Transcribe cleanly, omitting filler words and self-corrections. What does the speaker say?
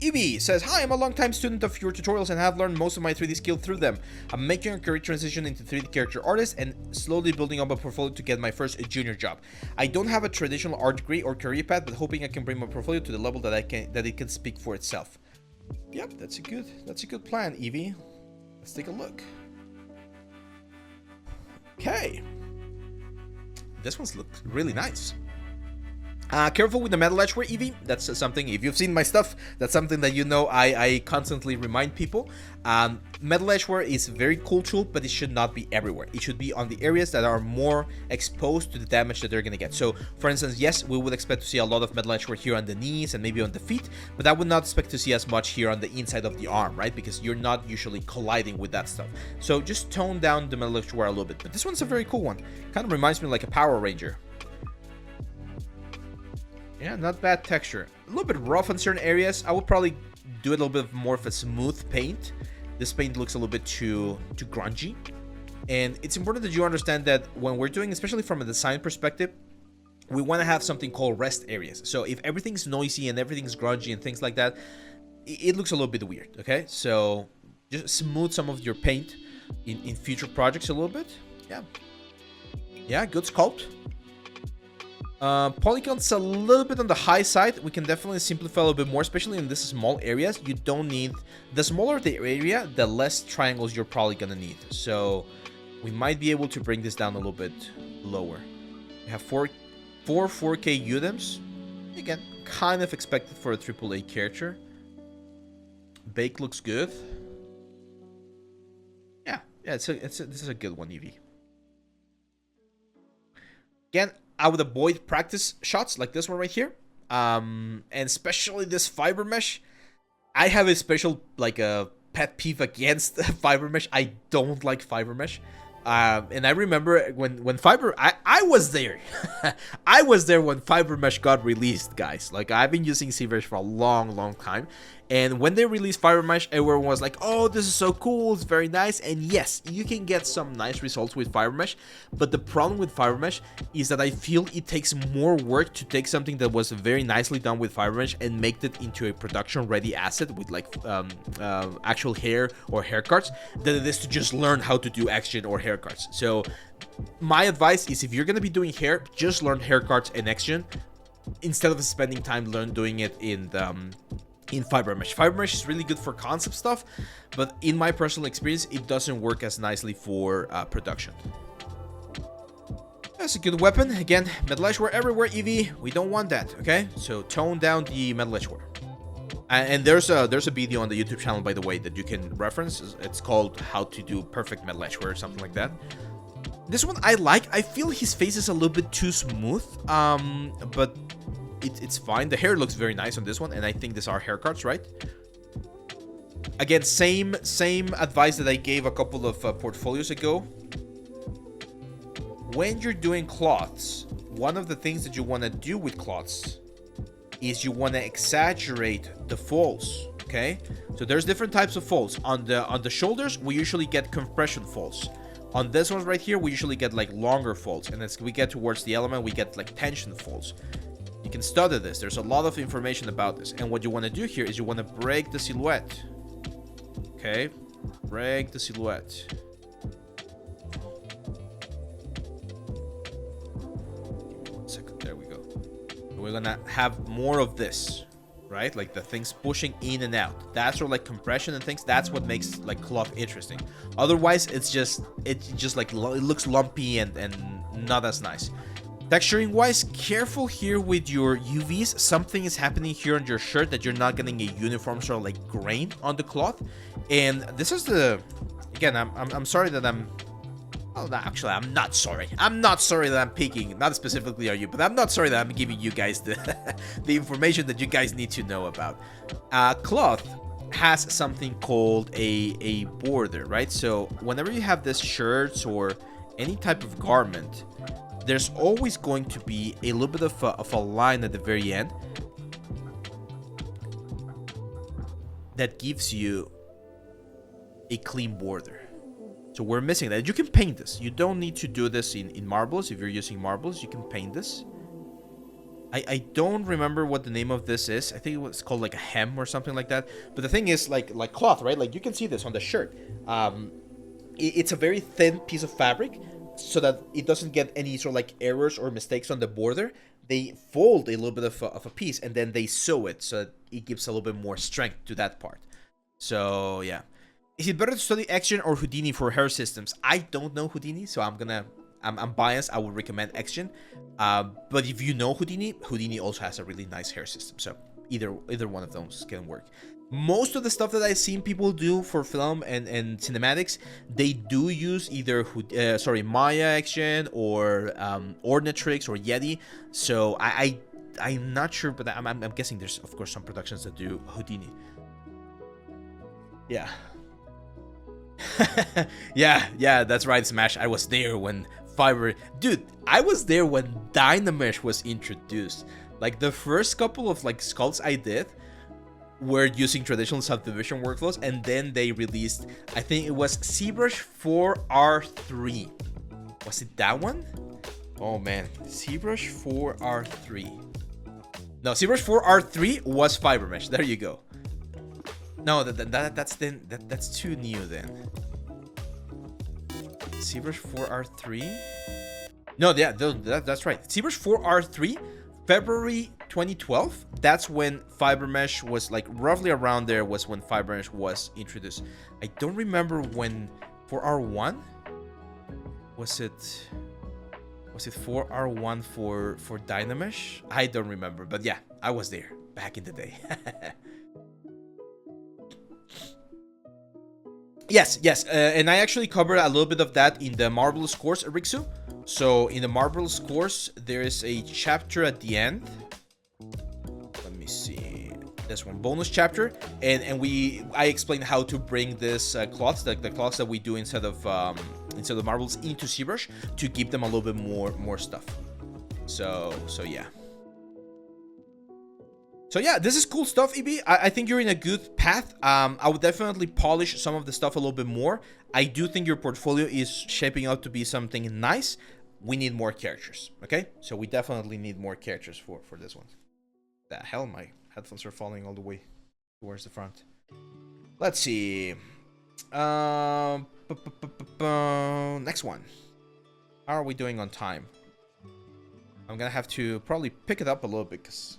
Evie says, hi, I'm a long-time student of your tutorials and have learned most of my 3D skill through them. I'm making a career transition into 3D character artist and slowly building up a portfolio to get my first junior job. I don't have a traditional art degree or career path, but hoping I can bring my portfolio to the level that it can speak for itself. Yep, that's a good plan, Evie. Let's take a look. Okay. This one's looks really nice. Careful with the metal edgeware, Evie. That's something, if you've seen my stuff, that's something that you know I constantly remind people. Metal edgeware is a very cool tool, but it should not be everywhere. It should be on the areas that are more exposed to the damage that they're going to get. So, for instance, yes, we would expect to see a lot of metal edgeware here on the knees and maybe on the feet, but I would not expect to see as much here on the inside of the arm, right? Because you're not usually colliding with that stuff. So just tone down the metal edgeware a little bit. But this one's a very cool one. Kind of reminds me like a Power Ranger. Yeah, not bad texture. A little bit rough on certain areas. I would probably do a little bit more of a smooth paint. This paint looks a little bit too grungy. And it's important that you understand that when we're doing, especially from a design perspective, we want to have something called rest areas. So if everything's noisy and everything's grungy and things like that, it looks a little bit weird, okay? So just smooth some of your paint in future projects a little bit. Yeah, good sculpt. Polygons a little bit on the high side. We can definitely simplify a little bit more, especially in these small areas. You don't need, the smaller the area, the less triangles you're probably gonna need. So we might be able to bring this down a little bit lower. We have four 4K UDEMs. Again, kind of expected for a AAA character. Bake looks good. Yeah, this is a good one, Evie. Again, I would avoid practice shots like this one right here. And especially this fiber mesh. I have a special, like, a pet peeve against fiber mesh. I don't like fiber mesh. And I remember when fiber... I was there. I was there when fiber mesh got released, guys. Like, I've been using ZBrush for a long time. And when they released fiber mesh, everyone was like, oh, this is so cool, it's very nice. And yes, you can get some nice results with fiber mesh, but the problem with fiber mesh is that I feel it takes more work to take something that was very nicely done with fiber mesh and make it into a production ready asset with like actual hair or hair cards than it is to just learn how to do X-Gen or hair cards. So my advice is, if you're going to be doing hair, just learn hair cards and X-Gen instead of spending time doing it in fiber mesh. Fiber mesh is really good for concept stuff, but in my personal experience, it doesn't work as nicely for production. That's a good weapon. Again, metal edgeware everywhere, Evie. We don't want that, okay? So tone down the metal edgeware. And there's a video on the YouTube channel, by the way, that you can reference. It's called How to Do Perfect Metal Edgeware or something like that. This one I like. I feel his face is a little bit too smooth, but it's fine. The hair looks very nice on this one, and I think these are hair cards, right? Again, same advice that I gave a couple of portfolios ago. When you're doing cloths, one of the things that you want to do with cloths is you want to exaggerate the folds, okay? So there's different types of folds. On the shoulders, we usually get compression folds. On this one right here, we usually get like longer folds, and as we get towards the element, we get like tension folds. You can study this. There's a lot of information about this. And what you want to do here is you want to break the silhouette. Okay? Break the silhouette. One second. There we go. We're going to have more of this, right? Like the things pushing in and out. That's sort of like compression and things. That's what makes like cloth interesting. Otherwise, it's just like it looks lumpy and not as nice. Texturing wise, careful here with your UVs. Something is happening here on your shirt that you're not getting a uniform sort of like grain on the cloth. And this is the, again, I'm sorry that I'm, well, no, actually, I'm not sorry. I'm not sorry that I'm picking, not specifically are you, but I'm not sorry that I'm giving you guys the the information that you guys need to know about. Cloth has something called a border, right? So whenever you have this shirts or any type of garment, there's always going to be a little bit of a line at the very end that gives you a clean border. So we're missing that. You can paint this. You don't need to do this in marbles. If you're using marbles, you can paint this. I don't remember what the name of this is. I think it was called like a hem or something like that. But the thing is, like cloth, right? Like you can see this on the shirt. It's a very thin piece of fabric, so that it doesn't get any sort of like errors or mistakes on the border. They fold a little bit of a piece and then they sew it, so that it gives a little bit more strength to that part. So yeah. Is it better to study Xgen or Houdini for hair systems? I don't know Houdini, so I'm biased. I would recommend Xgen. But if you know Houdini also has a really nice hair system. So either one of those can work. Most of the stuff that I've seen people do for film and cinematics, they do use either Maya Xgen or Ordinatrix or Yeti. So I'm not sure, but I'm guessing there's of course some productions that do Houdini. Yeah. yeah, that's right, Smash. I was there when Dude, I was there when Dynamesh was introduced. Like, the first couple of, like, sculpts I did were using traditional subdivision workflows, and then they released, I think it was ZBrush 4R3. Was it that one? Oh, man. ZBrush 4R3. No, ZBrush 4R3 was Fibermesh. There you go. No, that's too new then. ZBrush 4R3? No, yeah, that's right. ZBrush 4R3, February 2012. That's when Fibermesh was, like, roughly around there was when Fibermesh was introduced. I don't remember when 4R1? Was it 4R1 for Dynamesh? I don't remember, but yeah, I was there back in the day. Yes, and I actually covered a little bit of that in the Marvelous course, Rixu. So in the Marvelous course, there is a chapter at the end. Let me see. This one, bonus chapter, and I explained how to bring this cloths, the cloths that we do instead of Marvelous into ZBrush to give them a little bit more stuff. So yeah. So yeah, this is cool stuff, EB. I think you're in a good path. I would definitely polish some of the stuff a little bit more. I do think your portfolio is shaping out to be something nice. We need more characters, okay? So we definitely need more characters for this one. The hell, my headphones are falling all the way towards the front. Let's see. Next one. How are we doing on time? I'm gonna have to probably pick it up a little bit because